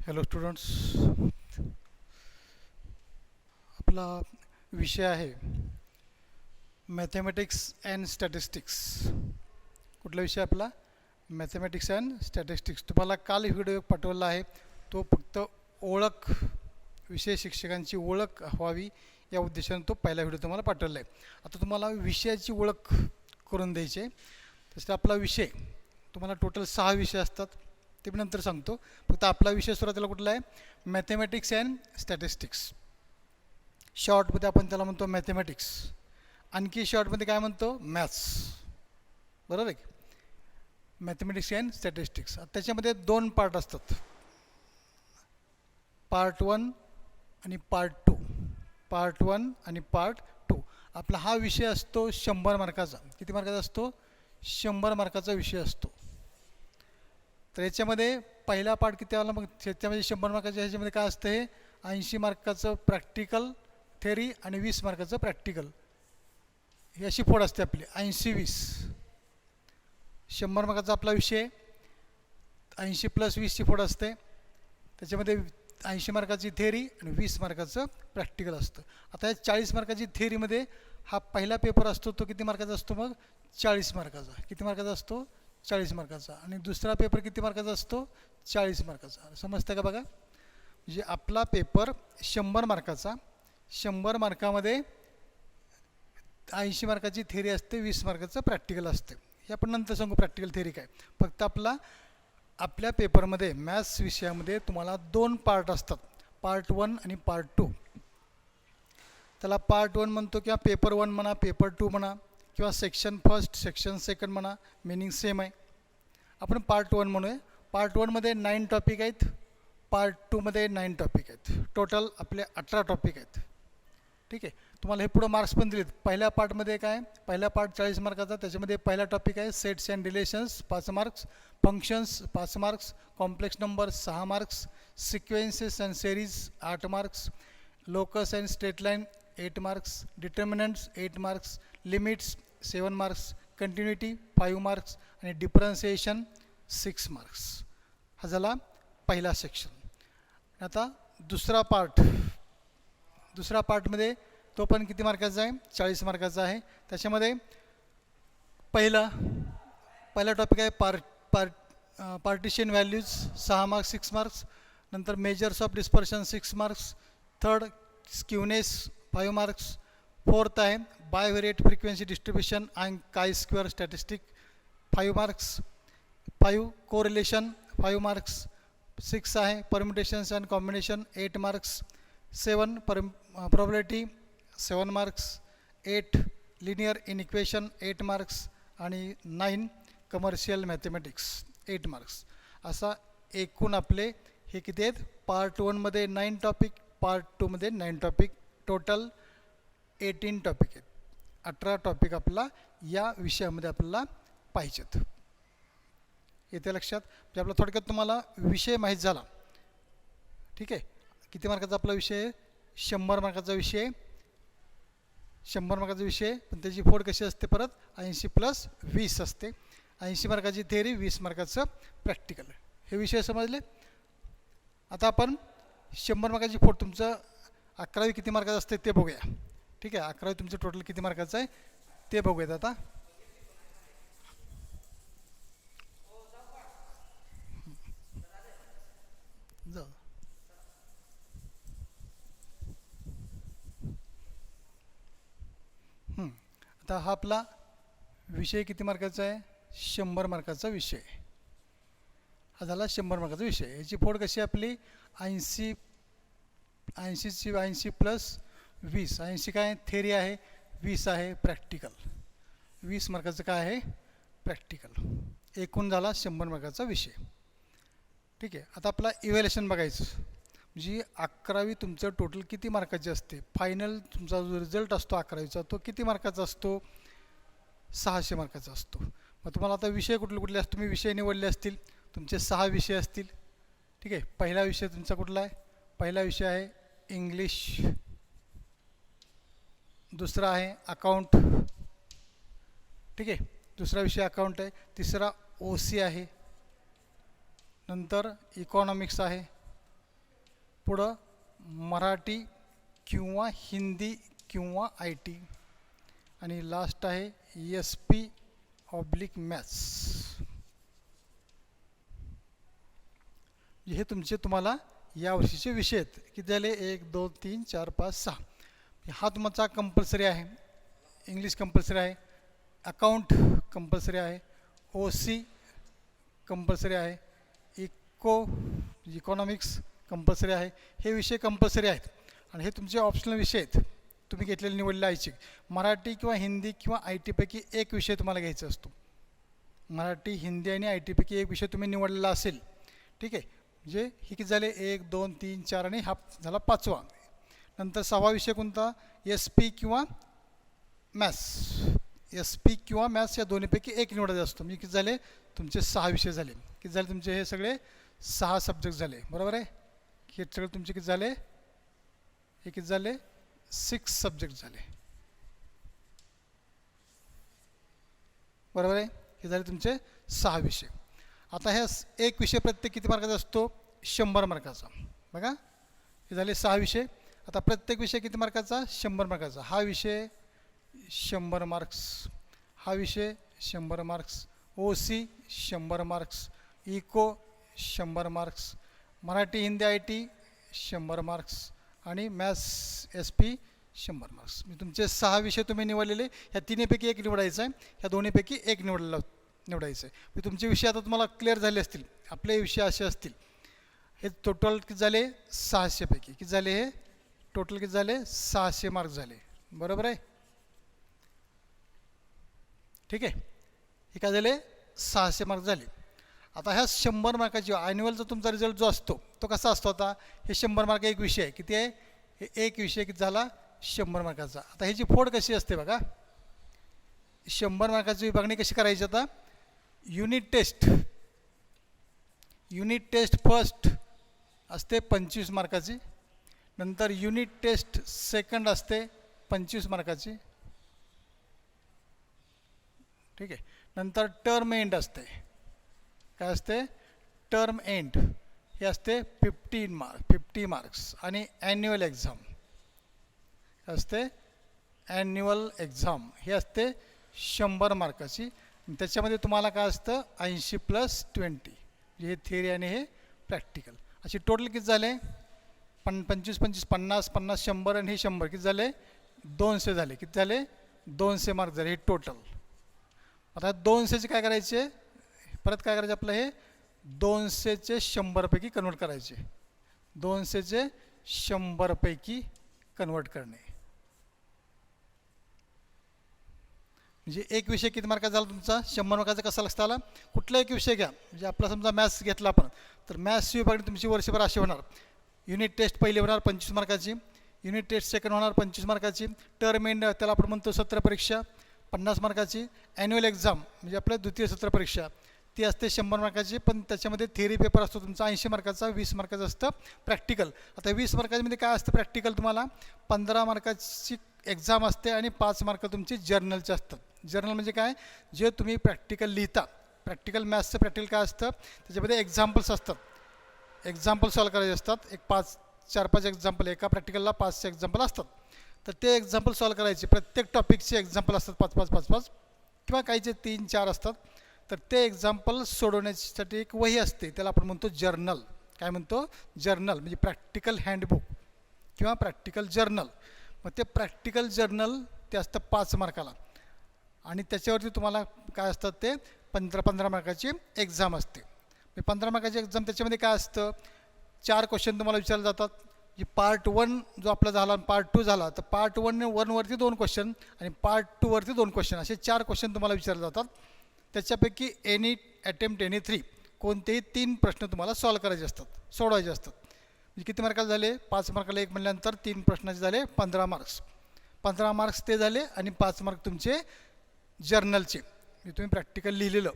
Hello students, आपला विषय आहे मॅथमॅटिक्स अँड स्टॅटिस्टिक्स. कुठला विषय आपला? Mathematics and statistics. तुम्हाला काल व्हिडिओ पाठवला आहे, तो फक्त ओळख, विषय शिक्षकांची ओळख व्हावी या उद्देशाने तो पहिला व्हिडिओ तुम्हाला पाठवला आहे. आता तुम्हाला विषयाची ओळख करून द्यायची आहे. तसं आपला विषय, तुम्हाला टोटल 6 विषय असतात, ते मी नंतर सांगतो. फक्त आपला विषय सुरुवातीला कुठला आहे? Mathematics and statistics. शॉर्टमध्ये आपण त्याला म्हणतो मॅथमॅटिक्स, आणखी शॉर्टमध्ये काय म्हणतो? मॅथ्स. बरोबर आहे? Mathematics and statistics. त्याच्यामध्ये 2 पार्ट असतात, पार्ट 1 आणि पार्ट 2. पार्ट 1 आणि पार्ट 2. आपला हा विषय असतो 100 मार्काचा. किती मार्काचा असतो? 100 मार्काचा विषय असतो. तर याच्यामध्ये पहिला पार्ट किती आला? मग त्याच्यामध्ये 100 मार्काच्या ह्याच्यामध्ये काय असतं? हे 80 मार्काचं प्रॅक्टिकल थेअरी आणि 20 मार्काचं प्रॅक्टिकल, ही अशी फोड असते आपली. 80-20 100 मार्काचा आपला विषय, 80 + 20ची फोड असते. त्याच्यामध्ये 80 मार्काची थेअरी आणि 20 मार्काचं प्रॅक्टिकल असतं. आता या 40 मार्काची थेअरीमध्ये हा पहिला पेपर असतो, तो किती मार्काचा असतो? मग 40 मार्काचा. किती मार्काचा असतो? 40 मार्काचा. आणि दुसरा पेपर किती मार्काचा असतो? 40 मार्काचा. समजतं का? बघा, म्हणजे आपला पेपर 100 मार्काचा. 100 मार्कामध्ये 80 मार्काची थेअरी असते, 20 मार्काचं प्रॅक्टिकल असते. हे आपण नंतर सांगू प्रॅक्टिकल थेअरी काय. फक्त आपल्या पेपरमध्ये मॅथ्स विषयामध्ये तुम्हाला 2 पार्ट असतात, पार्ट 1 आणि पार्ट 2. त्याला पार्ट 1 म्हणतो, किंवा पेपर 1 म्हणा, पेपर 2 म्हणा, किंवा सेक्शन फर्स्ट, सेक्शन सेकंड म्हणा, मिनिंग सेम आहे. आपण पार्ट 1 म्हणूया. पार्ट 1मध्ये 9 टॉपिक आहेत, पार्ट 2मध्ये 9 टॉपिक आहेत. टोटल आपले 18 टॉपिक आहेत. ठीक आहे. तुम्हाला हे पुढं मार्क्स पण दिलेत. पहिल्या पार्टमध्ये काय? पहिला पार्ट 40 मार्काचा. त्याच्यामध्ये पहिला टॉपिक आहे sets and relations, 5 marks. Functions 5 marks. Complex number 6 marks. Sequences and series 8 marks. Locus and straight line 8 marks. Determinants 8 marks. Limits 7 marks. Continuity 5 marks. आणि डिफरन्सिएशन 6 मार्क्स. हा झाला पहिला सेक्शन. आता दुसरा पार्टमध्ये तो पण किती मार्काचा आहे? 40 मार्काचा आहे. त्याच्यामध्ये पहिला टॉपिक आहे पार्टिशन व्हॅल्यूज 6 मार्क्स, 6 मार्क्स. नंतर measures of dispersion 6 marks. Third skewness 5 marks. Fourth आहे bivariate frequency distribution and chi square statistic 5 marks. 5 correlation 5 marks. 6 आहे permutations and combination 8 marks. 7 probability 7 marks. 8 linear inequation 8 marks. आणि 9 commercial mathematics 8 marks. असा एकूण आपले हे किती आहेत? पार्ट 1मध्ये 9 टॉपिक, पार्ट 2मध्ये 9 टॉपिक, टोटल 18 टॉपिक आहेत. 18 टॉपिक आपला या विषयामध्ये आपल्याला पाहिजेत. येते लक्षात? म्हणजे आपला थोडक्यात तुम्हाला विषय माहीत झाला. ठीक आहे. किती मार्काचा आपला विषय आहे? 100 मार्काचा विषय. 100 मार्काचा विषय, पण त्याची फोड कशी असते? परत 80 + 20 असते. 80 मार्काची थेअरी, 20 मार्काचं प्रॅक्टिकल. हे विषय समजले? आता आपण 100 मार्काची फोड, तुमचं 11वी किती मार्काचं असते ते बघूया. ठीक आहे. 11वी तुमचं टोटल किती मार्काचं आहे ते बघूयात आता. जाऊ. आता हा आपला विषय किती मार्काचा आहे? 100 मार्काचा विषय. हा झाला 100 मार्काचा विषय. याची फोड कशी आहे आपली? 80 + 20. 80 काय थेअरी आहे, 20 आहे प्रॅक्टिकल. 20 मार्काचं काय आहे? प्रॅक्टिकल. एकूण झाला 100 मार्काचा विषय. ठीक आहे. आता आपला इव्हॅल्युएशन बघायचं. म्हणजे 11वी तुमचं टोटल किती मार्काची असते? फायनल तुमचा जो रिझल्ट असतो 11वीचा, तो किती मार्काचा असतो? 600 मार्काचा असतो. मग तुम्हाला आता विषय कुठले असतो? तुम्ही विषय निवडले असतील, तुमचे 6 विषय असतील. ठीक आहे. पहिला विषय तुमचा कुठला आहे? पहिला विषय आहे इंग्लिश. दुसरा आहे अकाउंट. ठीक आहे. दुसरा विषय अकाउंट आहे. तिसरा OC आहे. नंतर इकॉनॉमिक्स आहे. पुढं मराठी किंवा हिंदी किंवा आय टी आणि लास्ट आहे एस पी ऑब्लिक मॅथ्स. हे तुमचे तुम्हाला यावर्षीचे विषय आहेत. किती झाले? 1 2 3 4 5 6. हा तुमचा कंपल्सरी आहे. इंग्लिश कंपल्सरी आहे, अकाउंट कंपल्सरी आहे, ओ सी कंपल्सरी आहे, इकॉनॉमिक्स कंपल्सरी आहे. हे विषय कंपल्सरी आहेत आणि हे तुमचे ऑप्शनल विषय आहेत, तुम्ही घेतलेले निवडलेले ऐच्छिक. मराठी किंवा हिंदी किंवा आय टीपैकी एक विषय तुम्हाला घ्यायचा असतो. मराठी, हिंदी आणि आय टीपैकी एक विषय तुम्ही निवडलेला असेल. ठीक आहे, म्हणजे हे किती झाले? 1 2 3 4 आणि हा झाला 5वा. नंतर 6वा विषय कोणता? एस पी किंवा मॅथ्स. एस पी किंवा मॅथ्स या दोन्हीपैकी एक निवडायचा असतो. म्हणजे किती झाले तुमचे? 6 विषय झाले. किती झाले तुमचे? हे सगळे 6 सब्जेक्ट झाले. बरोबर आहे? हे सगळे तुमचे किती झाले? हे किती झाले? 6 सब्जेक्ट झाले. बरोबर आहे? हे झाले तुमचे 6 विषय. आता ह्या एक विषय प्रत्येक किती मार्काचा असतो? 100 मार्काचा. बघा, हे झाले 6 विषय. आता प्रत्येक विषय किती मार्काचा? 100 मार्काचा. हा विषय 100 मार्क्स, हा विषय 100 marks, O C 100 marks, eco 100 marks, Marathi, Hindi, I T 100 marks आणि मॅथ्स एस पी 100 मार्क्स. मी तुमचे 6 विषय तुम्ही निवडलेले. ह्या तिन्हीपैकी एक निवडायचं आहे, ह्या दोन्हीपैकी एक निवडायचं आहे. मी तुमचे विषय आता तुम्हाला क्लिअर झाले असतील. आपले विषय असे असतील. हे टोटल किती झाले? 600 पैकी. किती झाले? हे टोटल किती झाले? 600 मार्क्स झाले. बरोबर आहे? ठीक आहे, हे काय झाले? 600 मार्क्स झाले. आता ह्या 100 मार्काची ॲन्युअलचा तुमचा रिझल्ट जो असतो तो कसा असतो? आता हे 100 मार्क एक विषय आहे. किती आहे? हे एक विषय किती झाला? 100 मार्काचा. आता ह्याची फोड कशी असते बघा. 100 मार्काची विभागणी कशी करायची? आता युनिट टेस्ट फर्स्ट असते 25 मार्काची. नंतर युनिट टेस्ट सेकंड असते 25 मार्काची. ठीक आहे, नंतर टर्म एंड असते. काय असते? टर्म एंड हे असते 50 मार्क्स. आणि ॲन्युअल एक्झाम असते, ॲन्युअल एक्झाम हे असते 100 मार्काची. त्याच्यामध्ये तुम्हाला काय असतं? 80+20. हे थिअरी आणि हे प्रॅक्टिकल. असे टोटल किती झाले? 25 25 50 50 100 आणि हे 100 किती झाले? 200 झाले. किती झाले? 200 मार्क झाले. हे टोटल. आता 200चे काय करायचे? परत काय करायचे? आपलं हे 200चे 100 पैकी कन्वर्ट करायचे. 200चे 100 पैकी कन्वर्ट करणे. म्हणजे एक विषय किती मार्काचा झाला तुमचा? 100 मार्काचा. कसा लक्षात आला? कुठला एक विषय घ्या. म्हणजे आपला समजा मॅथ्स घेतला आपण, तर मॅथ्सची विभागणी तुमची वर्षभर अशी होणार. युनिट टेस्ट पहिली होणार 25 मार्काची, युनिट टेस्ट सेकंड होणार 25 मार्काची, टर्म एंड त्याला आपण म्हणतो सत्र परीक्षा 50 मार्काची, ॲन्युअल एक्झाम म्हणजे आपल्या द्वितीय सत्र परीक्षा ती असते 100 मार्काची. पण त्याच्यामध्ये थिअरी पेपर असतो तुमचा 80 मार्काचा, 20 मार्काचं असतं प्रॅक्टिकल. आता 20 मार्कामध्ये काय असतं प्रॅक्टिकल? तुम्हाला 15 मार्काची एक्झाम असते आणि 5 मार्क तुमची जर्नलचे असतात. जर्नल म्हणजे काय? जे तुम्ही प्रॅक्टिकल लिहिता. प्रॅक्टिकल मॅथ्सचं प्रॅक्टिकल काय असतं? त्याच्यामध्ये एक्झाम्पल्स असतात. एक्झाम्पल सॉल्व करायचे असतात. एक 4-5 एक्झाम्पल, एका प्रॅक्टिकलला 5 एक्झाम्पल असतात. तर ते एक्झाम्पल सॉल्व करायचे. प्रत्येक टॉपिकचे एक्झाम्पल असतात 5-5 किंवा काहीचे 3-4 असतात. तर ते एक्झाम्पल सोडवण्यासाठी एक वही असते, त्याला आपण म्हणतो जर्नल. काय म्हणतो? जर्नल. म्हणजे प्रॅक्टिकल हँडबुक किंवा प्रॅक्टिकल जर्नल. मग ते प्रॅक्टिकल जर्नल ते असतं 5 मार्काला आणि त्याच्यावरती तुम्हाला काय असतात? ते 15 मार्काची एक्झाम असते. 15 मार्काची एक्झाम. त्याच्यामध्ये काय असतं? 4 क्वेश्चन तुम्हाला विचारले जातात. जी पार्ट 1 जो आपला झाला, पार्ट 2 झाला, तर पार्ट 1वरती 2 क्वेश्चन आणि पार्ट 2वरती 2 क्वेश्चन, असे 4 क्वेश्चन तुम्हाला विचारले जातात. त्याच्यापैकी एनी 3 कोणतेही 3 प्रश्न तुम्हाला सॉल्व करायचे असतात, सोडवायचे असतात. म्हणजे किती मार्काला झाले? 5 मार्काला 1 म्हणल्यानंतर 3 प्रश्नाचे झाले 15 मार्क्स. 15 मार्क्स ते झाले आणि 5 मार्क तुमचे जर्नलचे. म्हणजे तुम्ही प्रॅक्टिकल लिहिलेलं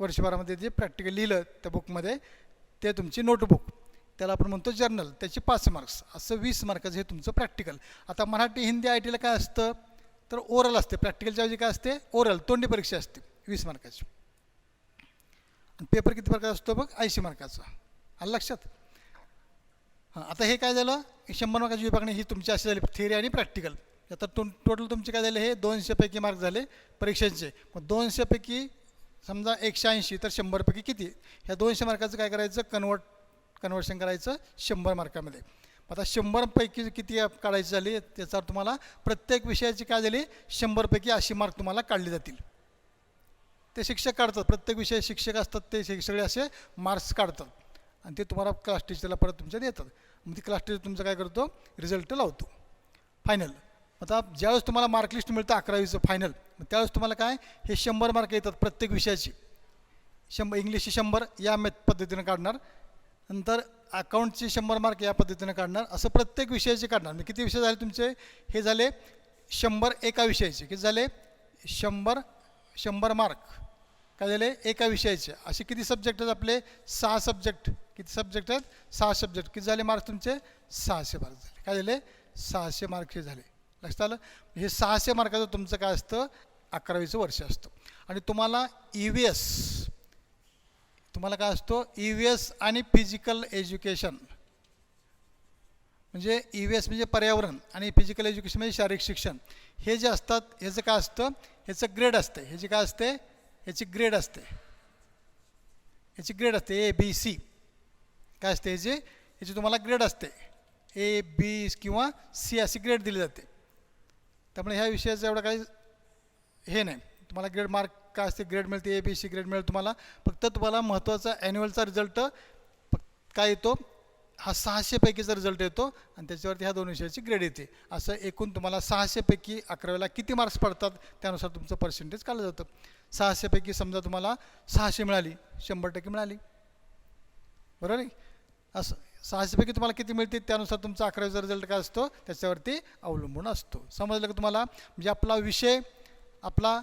वर्षभरामध्ये जे प्रॅक्टिकल लिहिलं त्या बुकमध्ये ते तुमची नोटबुक, त्याला आपण म्हणतो जर्नल, त्याचे 5 मार्क्स. असं 20 मार्काचं हे तुमचं प्रॅक्टिकल. आता मराठी, हिंदी, आय टीला काय असतं? तर ओरल असते. प्रॅक्टिकलच्या ऐवजी काय असते? ओरल, तोंडी परीक्षा असते 20 मार्काची. आणि पेपर किती मार्काचा असतो? बघ 80 मार्काचा. आलं लक्षात? हां, आता हे काय झालं, 100 मार्काची विभागणी ही तुमची अशी झाली थिअरी आणि प्रॅक्टिकल. आता टोटल तुमचे काय झाले, हे 200पैकी मार्क झाले परीक्षेचे. मग 200पैकी समजा 180 तर 100पैकी किती, ह्या 200 मार्काचं काय करायचं, कन्वर्शन करायचं 100 मार्कामध्ये. आता 100पैकी किती काढायची झाली, त्याच्यावर तुम्हाला प्रत्येक विषयाची काय झाली, 100पैकी 80 मार्क तुम्हाला काढले जातील. ते शिक्षक काढतात, प्रत्येक विषय शिक्षक असतात, ते सगळे असे मार्क्स काढतात आणि ते तुम्हाला क्लास टीचरला परत तुमच्या देतात. मग ती क्लास टीचर तुमचं काय करतो, रिझल्ट लावतो फायनल. आता ज्यावेळेस तुम्हाला मार्कलिस्ट मिळतं 11वीचं फायनल, मग त्यावेळेस तुम्हाला काय, हे 100 मार्क येतात प्रत्येक विषयाची. 100 इंग्लिशची 100 या पद्धतीनं काढणार, नंतर अकाउंटची 100 मार्क या पद्धतीनं काढणार, असं प्रत्येक विषयाचे काढणार. म्हणजे किती विषय झाले तुमचे, हे झाले 100 एका विषयाचे. किती झाले, 100 मार्क काय झाले एका विषयाचे. असे किती सब्जेक्ट आहेत आपले, 6 सब्जेक्ट. किती सब्जेक्ट आहेत, 6 सब्जेक्ट. किती झाले मार्क्स तुमचे, 600 मार्क झाले. काय झाले, 600 मार्क हे झाले. लक्षात आलं, हे 600 मार्काचं तुमचं काय असतं, 11वीचं वर्ष असतं. आणि तुम्हाला EVS, तुम्हाला काय असतो, EVS आणि फिजिकल एज्युकेशन. म्हणजे EVS म्हणजे पर्यावरण आणि फिजिकल एज्युकेशन म्हणजे शारीरिक शिक्षण. हे जे असतात ह्याचं काय असतं, ह्याचं ग्रेड असते. ह्याची काय असते, ह्याची ग्रेड असते. ह्याची ग्रेड असते ABC काय असते, ह्याची तुम्हाला ग्रेड असते A, B किंवा C अशी ग्रेड दिली जाते. त्यामुळे ह्या विषयाचं एवढं काही हे नाही. तुम्हाला ग्रेड मार्क काय असते, ग्रेड मिळते, ABC ग्रेड मिळेल तुम्हाला. फक्त तुम्हाला महत्त्वाचा ॲन्युअलचा रिझल्ट काय येतो, हा 600पैकीचा रिझल्ट येतो आणि त्याच्यावरती ह्या 2 विषयाची ग्रेड येते. असं एकूण तुम्हाला 600पैकी 11वीला किती मार्क्स पडतात त्यानुसार तुमचं पर्सेंटेज काढलं जातं. 600पैकी समजा तुम्हाला 600 मिळाली, 100% मिळाली, बरोबर आहे. असं 600पैकी तुम्हाला किती मिळते त्यानुसार तुमचा 11वीचा रिझल्ट काय असतो त्याच्यावरती अवलंबून असतो. समजलं का तुम्हाला. म्हणजे आपला विषय आपला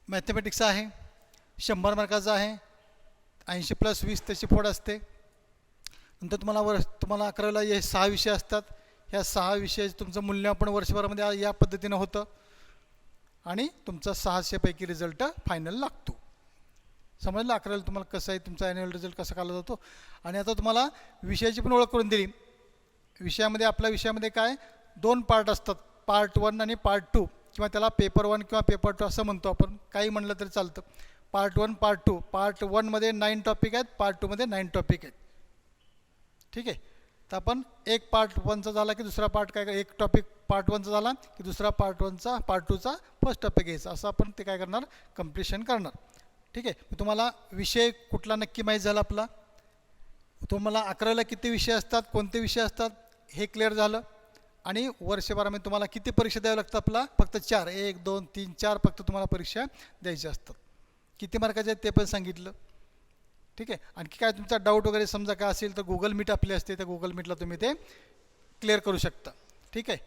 मॅथमॅटिक्स आहे, 100 मार्काचा आहे, 80 + 20 त्याची फोड असते. नंतर तुम्हाला 11वीला हे 6 विषय असतात. ह्या 6 विषयाचं तुमचं मूल्यांकन वर्षभरामध्ये या पद्धतीनं होतं आणि तुमचा 600पैकी रिझल्ट फायनल लागतो. समजलं 11वीला तुम्हाला कसं आहे, तुमचा ॲन्युअल रिझल्ट कसा काढला जातो. आणि आता तुम्हाला विषयाची पण ओळख करून दिली. विषयामध्ये आपल्या विषयामध्ये काय 2 पार्ट असतात, पार्ट 1 आणि पार्ट 2, किंवा त्याला पेपर 1 किंवा पेपर 2 असं म्हणतो आपण, काही म्हणलं तरी चालतं. Part 1 part 2. पार्ट 1मध्ये 9 टॉपिक आहेत, पार्ट 2मध्ये 9 टॉपिक आहेत. ठीक आहे. तर आपण एक पार्ट 1चा झाला की दुसरा पार्ट काय, एक टॉपिक पार्ट 1चा झाला की दुसरा पार्ट 2चा फर्स्ट टॉपिक घ्यायचा, असं आपण ते काय करणार, कम्प्लिशन करणार. ठीक आहे. तुम्हाला विषय कुठला नक्की माहीत झाला आपला. तुम्हाला 11वीला किती विषय असतात, कोणते विषय असतात हे क्लिअर झालं. आणि वर्षभरामध्ये तुम्हाला किती परीक्षा द्याव्या लागतात, आपला फक्त 4, 1 2 3 4 फक्त तुम्हाला परीक्षा द्यायच्या असतात. किती मार्काचे आहेत ते पण सांगितलं. ठीक आहे. आणखी काय तुमचा डाऊट वगैरे समजा काय असेल तर गुगल मीट आपली असते, त्या गुगल मीटला तुम्ही ते क्लिअर करू शकता. ठीक आहे.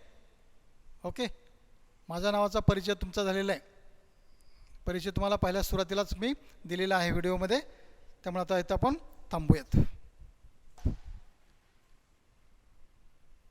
ओके. माझा नावाचा परिचय तुमचा झालेला आहे. परिचय तुम्हाला पहिल्या सुरुवातीलाच मी दिलेला आहे व्हिडिओमध्ये. त्यामुळे आता इथं आपण थांबूयात.